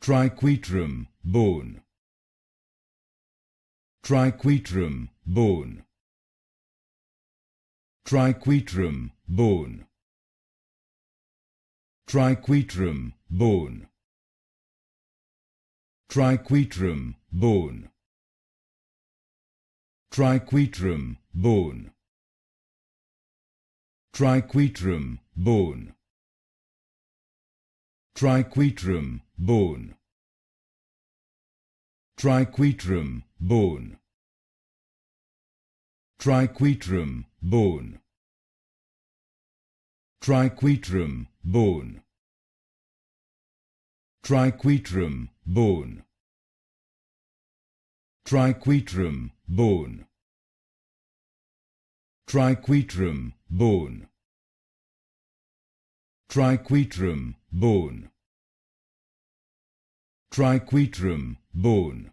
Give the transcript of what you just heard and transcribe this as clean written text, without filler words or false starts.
Triquetrum Bone. Triquetrum Bone. Triquetrum Bone. Triquetrum Bone. Triquetrum Bone. Triquetrum Bone. Triquetrum Bone. Triquetrum Bone. Triquetrum Bone. Triquetrum Bone. Triquetrum Bone. Triquetrum Bone. Triquetrum Bone. Triquetrum Bone. Triquetrum Bone. Triquetrum Bone.